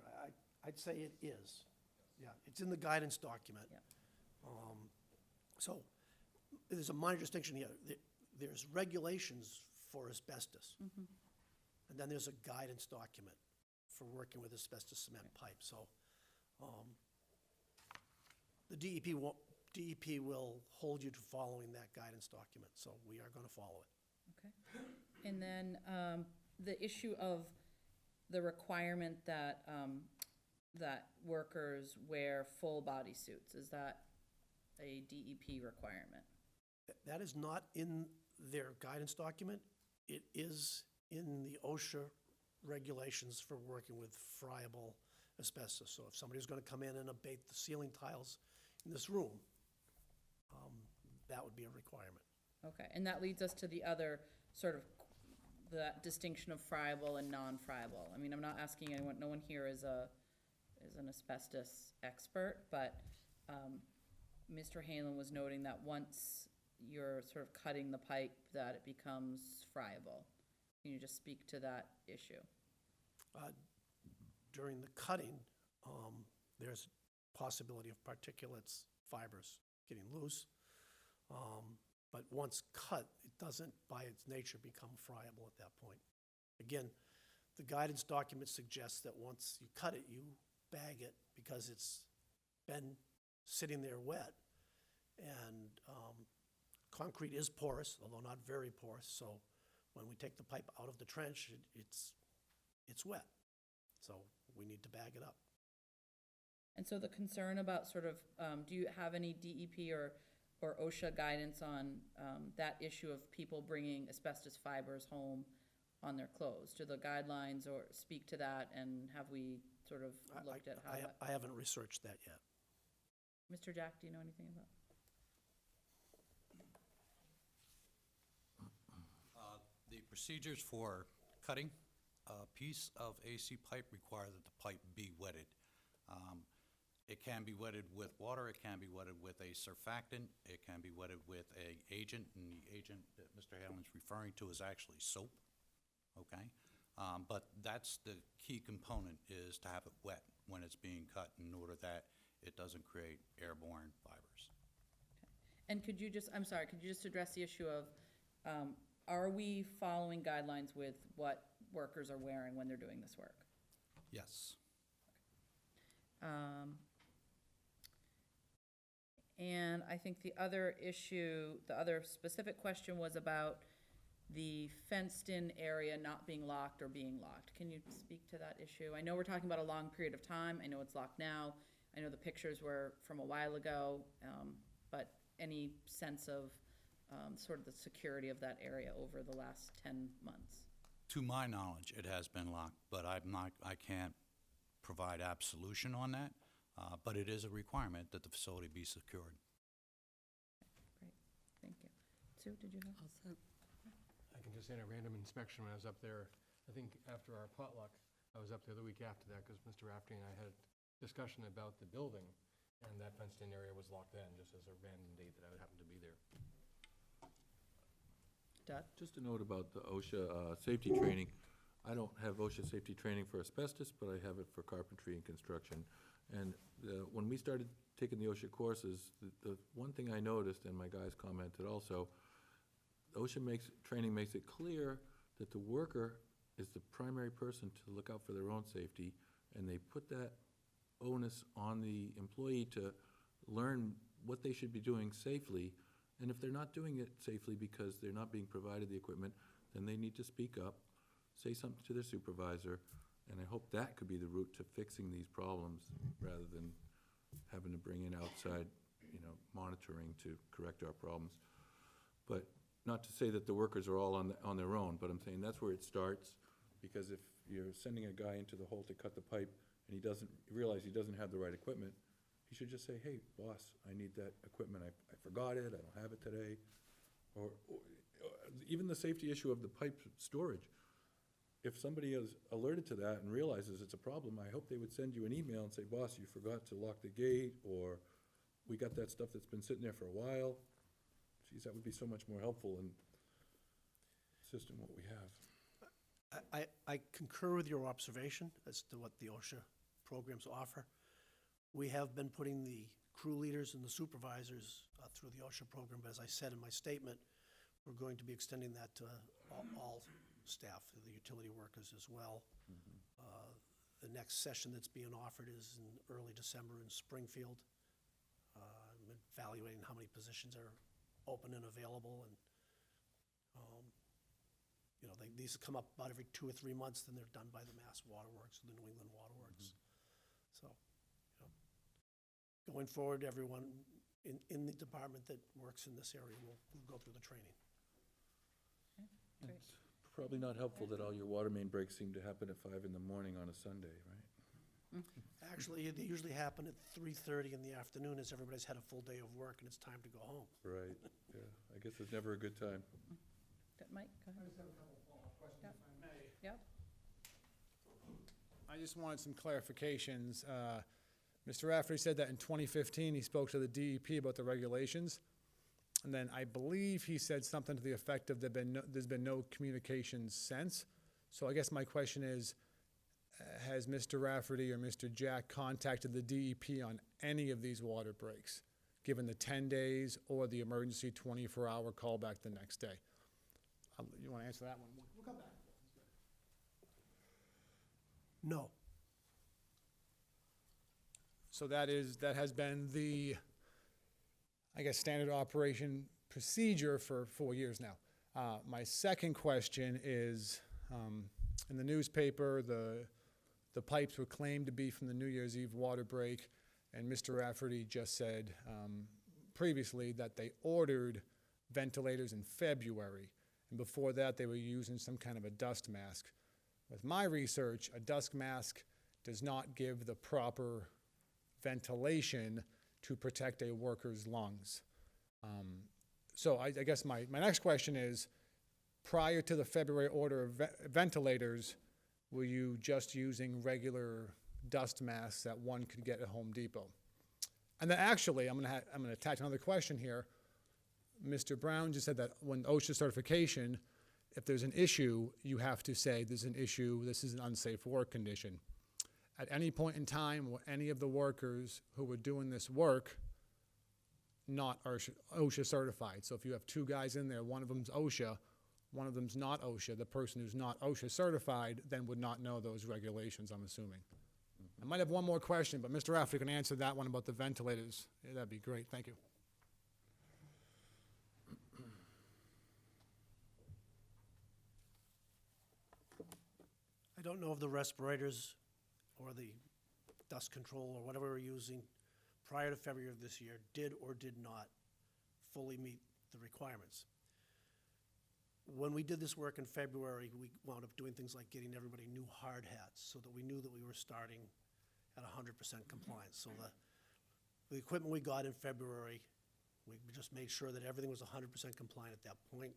I'd say it is. Yeah, it's in the guidance document. Yeah. So there's a minor distinction here. There's regulations for asbestos. And then there's a guidance document for working with asbestos cement pipe. So the DEP will hold you to following that guidance document. So we are going to follow it. Okay. And then the issue of the requirement that that workers wear full body suits, is that a DEP requirement? That is not in their guidance document. It is in the OSHA regulations for working with friable asbestos. So if somebody's going to come in and abate the ceiling tiles in this room, that would be a requirement. Okay, and that leads us to the other sort of, that distinction of friable and non-friable. I mean, I'm not asking anyone, no one here is an asbestos expert, but Mr. Halen was noting that once you're sort of cutting the pipe, that it becomes friable. Can you just speak to that issue? During the cutting, there's possibility of particulates, fibers getting loose. But once cut, it doesn't, by its nature, become friable at that point. Again, the guidance document suggests that once you cut it, you bag it because it's been sitting there wet. And concrete is porous, although not very porous. So when we take the pipe out of the trench, it's wet. So we need to bag it up. And so the concern about sort of, do you have any DEP or OSHA guidance on that issue of people bringing asbestos fibers home on their clothes? Do the guidelines or speak to that, and have we sort of looked at how that? I haven't researched that yet. Mr. Jack, do you know anything about? The procedures for cutting a piece of AC pipe require that the pipe be wetted. It can be wetted with water, it can be wetted with a surfactant, it can be wetted with an agent, and the agent that Mr. Halen's referring to is actually soap, okay? But that's the key component, is to have it wet when it's being cut in order that it doesn't create airborne fibers. And could you just, I'm sorry, could you just address the issue of, are we following guidelines with what workers are wearing when they're doing this work. Yes. And I think the other issue, the other specific question was about the fenced-in area not being locked or being locked. Can you speak to that issue? I know we're talking about a long period of time. I know it's locked now. I know the pictures were from a while ago, but any sense of sort of the security of that area over the last 10 months? To my knowledge, it has been locked, but I can't provide absolution on that, but it is a requirement that the facility be secured. Great, thank you. Sue, did you have? Also, I can just say in a random inspection when I was up there, I think after our potluck, I was up there the week after that because Mr. Rafferty and I had a discussion about the building, and that fenced-in area was locked then, just as a random date that I would happen to be there. Doug? Just a note about the OSHA safety training. I don't have OSHA safety training for asbestos, but I have it for carpentry and construction. And when we started taking the OSHA courses, the one thing I noticed, and my guys commented also, OSHA training makes it clear that the worker is the primary person to look out for their own safety, and they put that onus on the employee to learn what they should be doing safely. And if they're not doing it safely because they're not being provided the equipment, then they need to speak up, say something to their supervisor, and I hope that could be the route to fixing these problems rather than having to bring in outside, monitoring to correct our problems. But not to say that the workers are all on their own, but I'm saying that's where it starts, because if you're sending a guy into the hole to cut the pipe and he doesn't realize he doesn't have the right equipment, he should just say, hey, boss, I need that equipment, I forgot it, I don't have it today. Or even the safety issue of the pipe storage. If somebody is alerted to that and realizes it's a problem, I hope they would send you an email and say, boss, you forgot to lock the gate, or we got that stuff that's been sitting there for a while. Geez, that would be so much more helpful in assisting what we have. I concur with your observation as to what the OSHA programs offer. We have been putting the crew leaders and the supervisors through the OSHA program, but as I said in my statement, we're going to be extending that to all staff, the utility workers as well. The next session that's being offered is in early December in Springfield. I'm evaluating how many positions are open and available, and these come up about every 2 or 3 months, then they're done by the Mass Waterworks, the New England Waterworks. So, going forward, everyone in the department that works in this area will go through the training. Great. It's probably not helpful that all your water main breaks seem to happen at 5 in the morning on a Sunday, right? Actually, they usually happen at 3:30 in the afternoon as everybody's had a full day of work and it's time to go home. Right, yeah. I guess it's never a good time. Good, Mike, go ahead. I just have a couple of follow-up questions, Yep. if I may. Yep. I just wanted some clarifications. Mr. Rafferty said that in 2015, he spoke to the DEP about the regulations. And then I believe he said something to the effect of there's been no communications since. So I guess my question is, has Mr. Rafferty or Mr. Jack contacted the DEP on any of these water breaks, given the 10 days or the emergency 24-hour callback the next day? You want to answer that one? We'll come back. No. So that has been the, I guess, standard operation procedure for 4 years now. My second question is, in the newspaper, the pipes were claimed to be from the New Year's Eve water break, and Mr. Rafferty just said previously that they ordered ventilators in February, and before that they were using some kind of a dust mask. With my research, a dust mask does not give the proper ventilation to protect a worker's lungs. So I guess my next question is, prior to the February order of ventilators, were you just using regular dust masks that one could get at Home Depot? And then actually, I'm gonna attach another question here. Mr. Brown just said that when OSHA certification, if there's an issue, you have to say there's an issue, this is an unsafe work condition. At any point in time, were any of the workers who were doing this work not OSHA certified? So if you have 2 guys in there, one of them's OSHA, one of them's not OSHA, the person who's not OSHA certified then would not know those regulations, I'm assuming. I might have one more question, but Mr. Rafferty can answer that one about the ventilators. Yeah, that'd be great, thank you. I don't know if the respirators or the dust control or whatever we're using prior to February of this year did or did not fully meet the requirements. When we did this work in February, we wound up doing things like getting everybody new hard hats so that we knew that we were starting at 100% compliance. So the equipment we got in February, we just made sure that everything was 100% compliant at that point.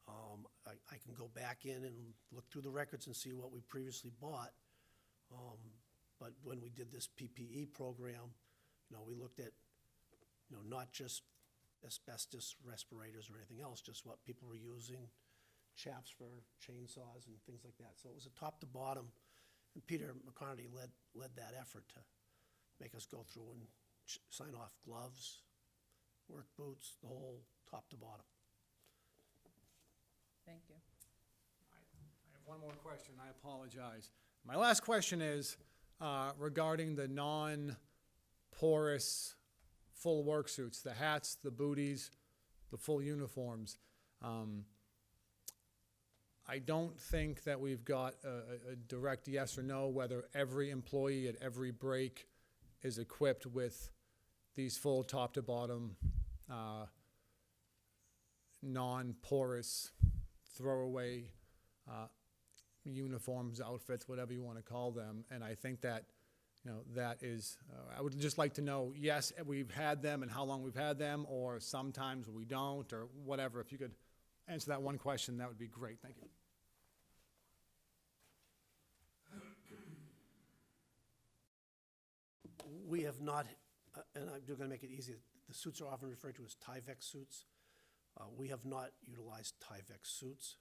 I can go back in and look through the records and see what we previously bought. But when we did this PPE program, we looked at, not just asbestos respirators or anything else, just what people were using, chaps for chainsaws and things like that. So it was a top to bottom, and Peter McConaughey led that effort to make us go through and sign off gloves, work boots, the whole top to bottom. Thank you. I have one more question, I apologize. My last question is regarding the non-porous full work suits, the hats, the booties, the full uniforms. I don't think that we've got a direct yes or no whether every employee at every break is equipped with these full top to bottom non-porous throwaway uniforms, outfits, whatever you want to call them. And I think that, that is, I would just like to know, yes, we've had them and how long we've had them, or sometimes we don't, or whatever. If you could answer that one question, that would be great. Thank you. We have not, and I'm going to make it easy, the suits are often referred to as Tyvek suits. We have not utilized Tyvek suits.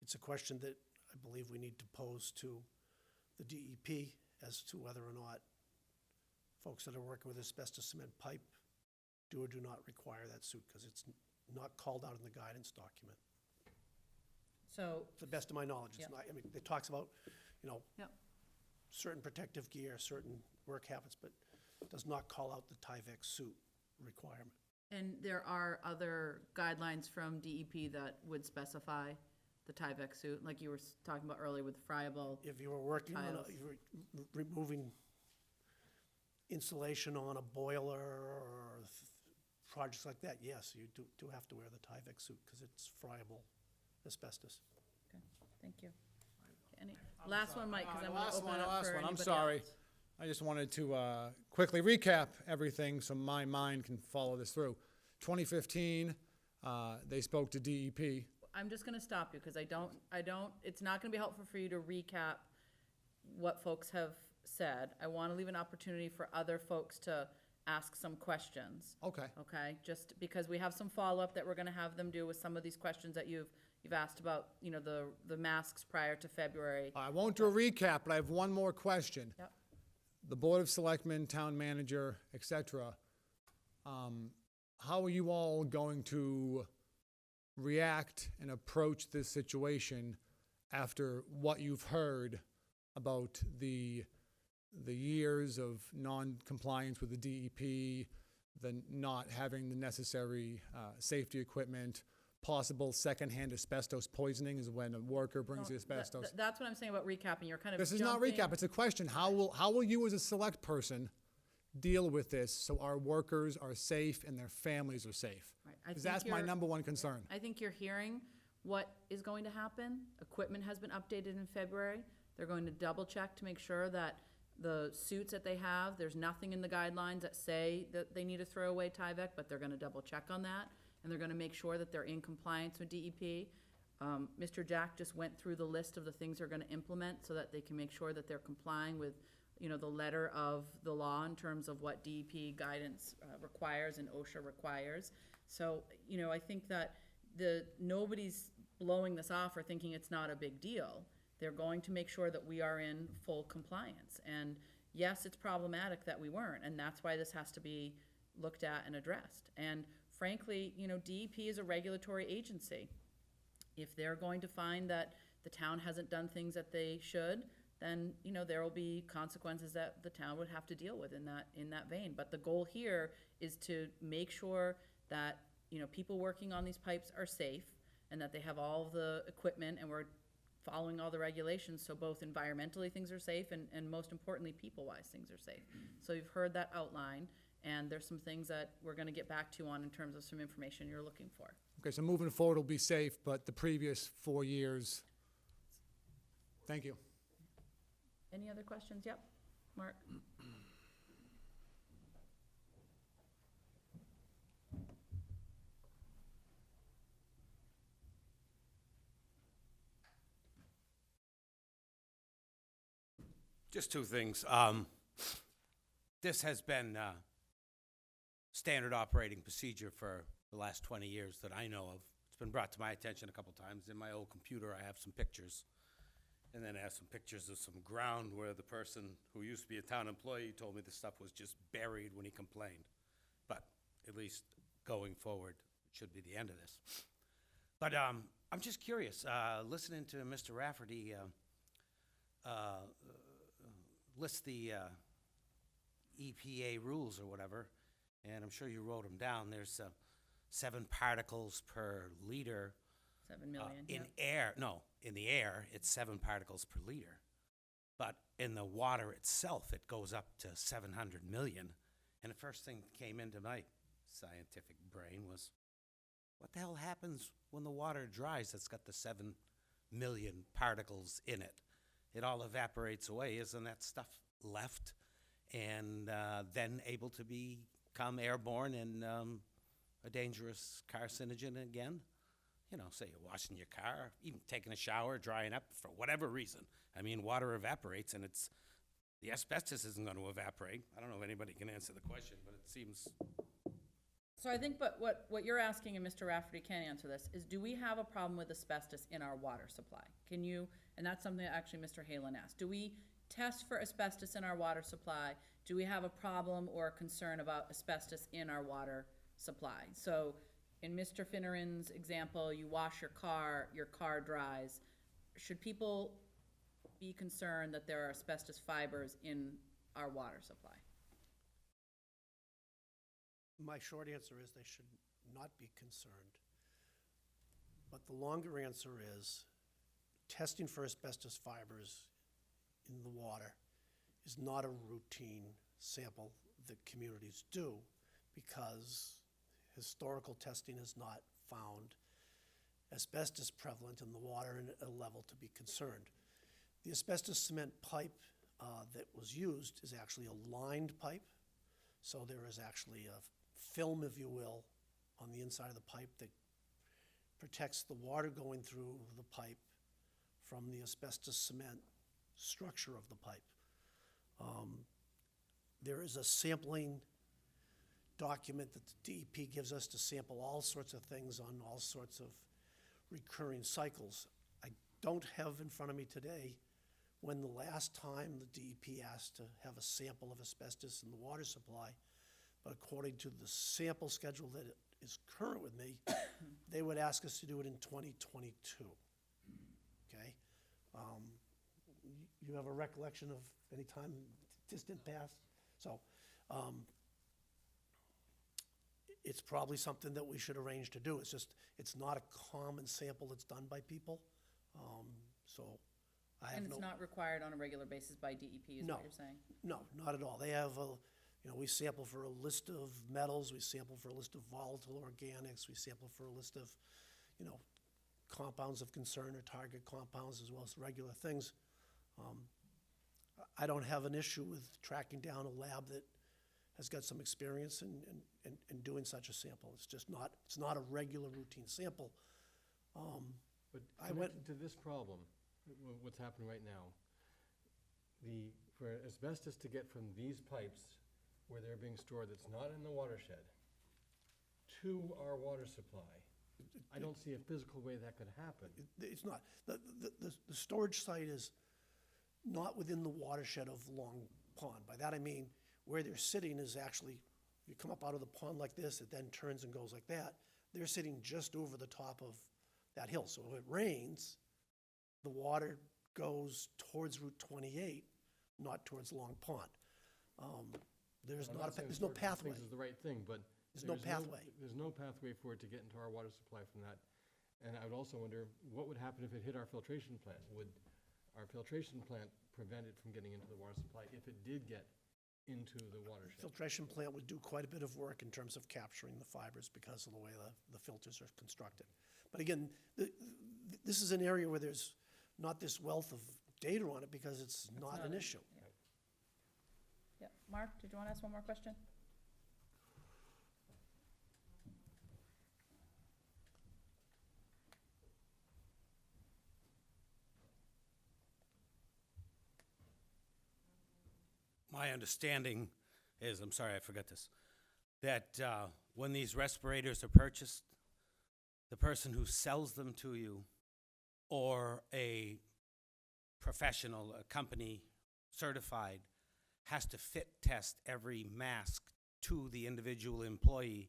It's a question that I believe we need to pose to the DEP as to whether or not folks that are working with asbestos cement pipe do or do not require that suit, because it's not called out in the guidance document. So, To the best of my knowledge, it's Yep. not, it talks about, yep. certain protective gear, certain work habits, but it does not call out the Tyvek suit requirement. And there are other guidelines from DEP that would specify the Tyvek suit, like you were talking about earlier with friable. If you were working on, tiles. if you were removing insulation on a boiler or projects like that, yes, you do have to wear the Tyvek suit because it's friable asbestos. Okay, thank you. Any, last one, Mike, because I'm going to Last open one, it up last for one. I'm anybody sorry. else. I just wanted to quickly recap everything so my mind can follow this through. 2015, they spoke to DEP. I'm just gonna stop you, because I don't, it's not gonna be helpful for you to recap what folks have said. I wanna leave an opportunity for other folks to ask some questions. Okay. Okay, just because we have some follow-up that we're gonna have them do with some of these questions that you've asked about, the masks prior to February. I won't do a recap, but I have one more question. Yep. The Board of Selectmen, Town Manager, et cetera, how are you all going to react and approach this situation after what you've heard about the years of non-compliance with the DEP, the not having the necessary safety equiment, possible secondhand asbestos poisoning is when a worker brings the asbestos. That's what I'm saying about recapping, you're kind of This is not jumping- recap, it's a question. How will you as a select person deal with this so our workers are safe and their families are safe? Right, I Because think that's my you're- number one concern. I think you're hearing what is going to happen. Equipment has been updated in February. They're going to double check to make sure that the suits that they have, there's nothing in the guidelines that say that they need to throw away Tyvek, but they're gonna double check on that. And they're gonna make sure that they're in compliance with DEP. Mr. Jack just went through the list of the things they're gonna implement so that they can make sure that they're complying with, the letter of the law in terms of what DEP guidance requires and OSHA requires. So, I think that nobody's blowing this off or thinking it's not a big deal. They're going to make sure that we are in full compliance. And yes, it's problematic that we weren't, and that's why this has to be looked at and addressed. And frankly, DEP is a regulatory agency. If they're going to find that the town hasn't done things that they should, then, there will be consequences that the town would have to deal with in that vein. But the goal here is to make sure that, people working on these pipes are safe and that they have all the equipment and we're following all the regulations, so both environmentally things are safe and most importantly, people-wise things are safe. So you've heard that outline, and there's some things that we're gonna get back to you on in terms of some information you're looking for. Okay, so moving forward will be safe, but the previous 4 years, thank you. Any other questions? Yep, Mark? Just two things. This has been standard operating procedure for the last 20 years that I know of. It's been brought to my attention a couple times. In my old computer, I have some pictures. And then I have some pictures of some ground where the person who used to be a town employee told me the stuff was just buried when he complained. But at least going forward, it should be the end of this. But I'm just curious, listening to Mr. Rafferty list the EPA rules or whatever, and I'm sure you wrote them down. There's 7 particles per liter. 7 million, in yep. air. No, in the air, it's 7 particles per liter. But in the water itself, it goes up to 700 million. And the first thing that came into my scientific brain was, what the hell happens when the water dries that's got the 7 million particles in it? It all evaporates away. Isn't that stuff left and then able to become airborne and a dangerous carcinogen again? Say you're washing your car, even taking a shower, drying up for whatever reason. I mean, water evaporates and the asbestos isn't going to evaporate. I don't know if anybody can answer the question, but it seems. So I think, but what you're asking, and Mr. Rafferty can answer this, is do we have a problem with asbestos in our water supply? Can you, and that's something that actually Mr. Halen asked, do we test for asbestos in our water supply? Do we have a problem or a concern about asbestos in our water supply? So in Mr. Finneran's example, you wash your car dries. Should people be concerned that there are asbestos fibers in our water supply? My short answer is they should not be concerned. But the longer answer is testing for asbestos fibers in the water is not a routine sample that communities do because historical testing has not found asbestos prevalent in the water in a level to be concerned. The asbestos cement pipe that was used is actually a lined pipe. So there is actually a film, if you will, on the inside of the pipe that protects the water going through the pipe from the asbestos cement structure of the pipe. There is a sampling document that the DEP gives us to sample all sorts of things on all sorts of recurring cycles. I don't have in front of me today when the last time the DEP asked to have a sample of asbestos in the water supply, but according to the sample schedule that is current with me, they would ask us to do it in 2022, okay? You have a recollection of any time distant past? So it's probably something that we should arrange to do. It's just, it's not a common sample that's done by people. So I have And it's not required on a regular basis by DEP, is No. what you're saying? No, not at all. They have we sample for a list of metals, we sample for a list of volatile organics, we sample for a list of, compounds of concern or target compounds as well as regular things. I don't have an issue with tracking down a lab that has got some experience in doing such a sample. It's just not, it's not a regular routine sample. But I went- connected to this problem, what's happening right now, for asbestos to get from these pipes where they're being stored that's not in the watershed to our water supply, I don't see a physical way that could happen. It's not. The storage site is not within the watershed of Long Pond. By that I mean, where they're sitting is actually You come up out of the pond like this, it then turns and goes like that. They're sitting just over the top of that hill. So if it rains, the water goes towards Route 28, not towards Long Pond. There's I'm not, saying there's no sort of pathway. This is the right thing, but. There's no pathway. There's no pathway for it to get into our water supply from that. And I would also wonder, what would happen if it hit our filtration plant? Would our filtration plant prevent it from getting into the water supply if it did get into the watershed? Filtration plant would do quite a bit of work in terms of capturing the fibers because of the way the filters are constructed. But again, this is an area where there's not this wealth of data on it because it's not an issue. Yeah, Mark, did you want to ask one more question? My understanding is, I'm sorry, I forgot this, that when these respirators are purchased, the person who sells them to you or a professional, a company certified, has to fit test every mask to the individual employee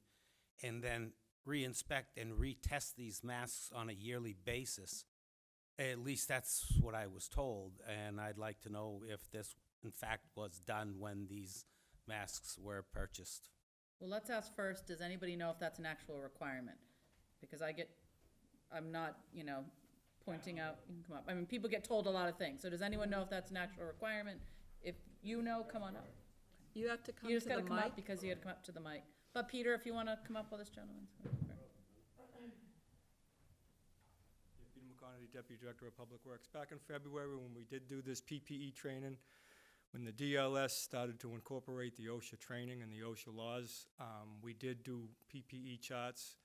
and then re-inspect and retest these masks on a yearly basis. At least that's what I was told, and I'd like to know if this, in fact, was done when these masks were purchased. Well, let's ask first, does anybody know if that's an actual requirement? Because I'm not, pointing out, you can come up. I mean, people get told a lot of things, so does anyone know if that's an actual requirement? If you know, come on up. You have to come You to just the gotta come mic. up because you gotta come up to the mic. But Peter, if you wanna come up with this gentleman. Peter McConerty, Deputy Director of Public Works. Back in February, when we did do this PPE training, when the DLS started to incorporate the OSHA training and the OSHA laws, we did do PPE charts,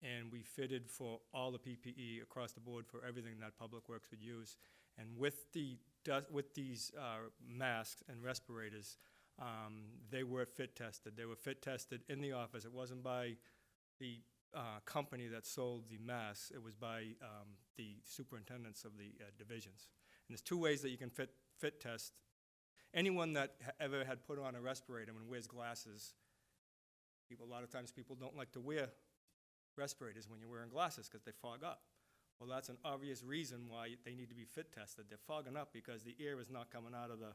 and we fitted for all the PPE across the board for everything that Public Works would use. And with these masks and respirators, they were fit tested. They were fit tested in the office. It wasn't by the company that sold the masks. It was by the superintendents of the divisions. And there's two ways that you can fit test. Anyone that ever had put on a respirator and wears glasses, a lot of times people don't like to wear respirators when you're wearing glasses because they fog up. Well, that's an obvious reason why they need to be fit tested. They're fogging up because the air is not coming out of the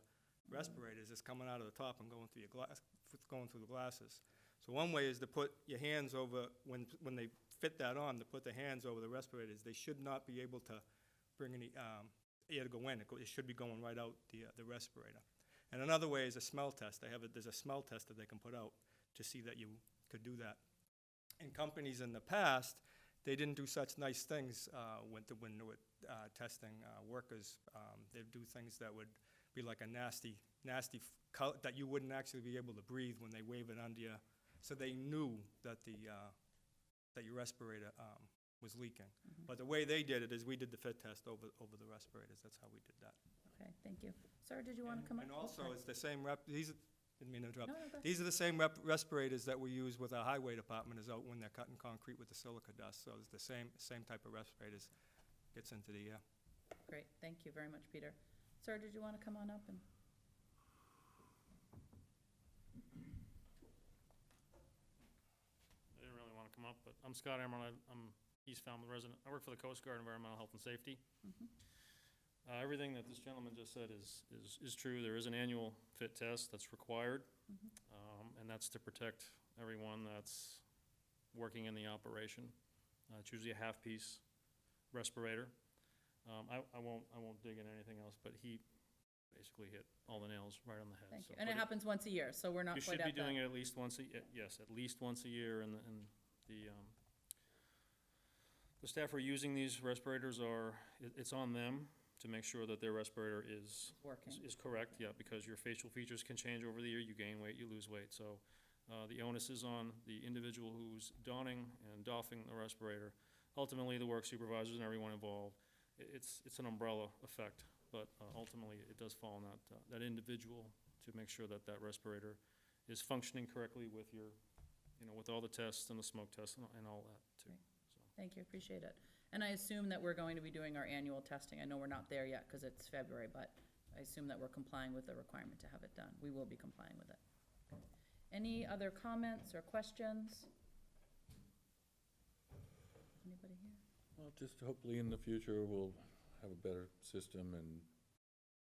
respirators, it's coming out of the top and going through the glasses. So one way is to put your hands over, when they fit that on, to put the hands over the respirators. They should not be able to bring any air to go in. It should be going right out the respirator. And another way is a smell test. There's a smell test that they can put out to see that you could do that. And companies in the past, they didn't do such nice things when they were testing workers. They'd do things that would be like a nasty color that you wouldn't actually be able to breathe when they wave it under you. So they knew that that your respirator was leaking. Mm-hmm. But the way they did it is we did the fit test over the respirators. That's how we did that. Okay, thank you. Sir, did you wanna come up? And also, Okay. it's the same didn't mean to interrupt. No, go ahead. These are the same respirators that we use with our highway department is out when they're cutting concrete with the silica dust. So it's the same type of respirators gets into the air. Great, thank you very much, Peter. Sir, did you wanna come on up and? I didn't really want to come up, but I'm Scott Emerald. I'm East Falmouth resident. I work for the Coast Guard Environmental Health and Safety. Everything that this gentleman just said is true. There is an annual fit test that's required, and that's to protect everyone that's working in the operation. It's usually a half-piece respirator. I won't dig into anything else, but he basically hit all the nails right on the head. Thank So- you. And it but happens once a year, so we're not you quite should at be doing that. it at least once yes, at least once a year, and the staff who are using these respirators it's on them to make sure that their respirator is Working. is correct, yeah, because your facial features can change over the year, you gain weight, you lose weight, so the onus is on the individual who's donning and doffing the respirator. Ultimately, the work supervisors and everyone involved, it's an umbrella effect, but ultimately, it does fall on that individual to make sure that respirator is functioning correctly with with all the tests and the smoke tests and all that, too. Great. Thank you, appreciate it. And I assume that we're going to be doing our annual testing. I know we're not there yet because it's February, but I assume that we're complying with the requirement to have it done. We will be complying with it. Any other comments or questions? Anybody here? Well, just hopefully in the future, we'll have a better system and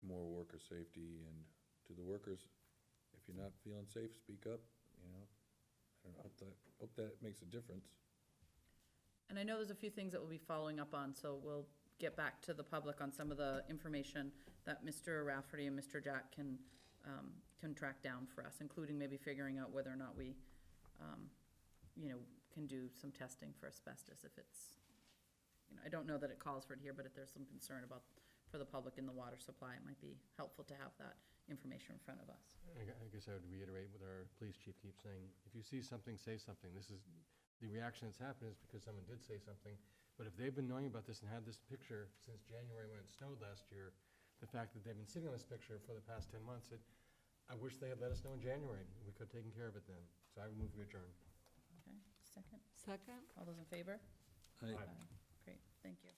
more worker safety, and to the workers, if you're not feeling safe, speak up, you know. I hope that makes a difference. And I know there's a few things that we'll be following up on, so we'll get back to the public on some of the information that Mr. Rafferty and Mr. Jack can track down for us, including maybe figuring out whether or not we, can do some testing for asbestos if it's, I don't know that it calls for it here, but if there's some concern about, for the public in the water supply, it might be helpful to have that information in front of us. I guess I would reiterate what our police chief keeps saying. If you see something, say something. This is, the reaction that's happened is because someone did say something. But if they've been knowing about this and had this picture since January when it snowed last year, the fact that they've been sitting on this picture for the past 10 months, I wish they had let us know in January. We could have taken care of it then. So I would move we adjourn. Okay, second? Second? All those in favor? Aye. Great, thank you.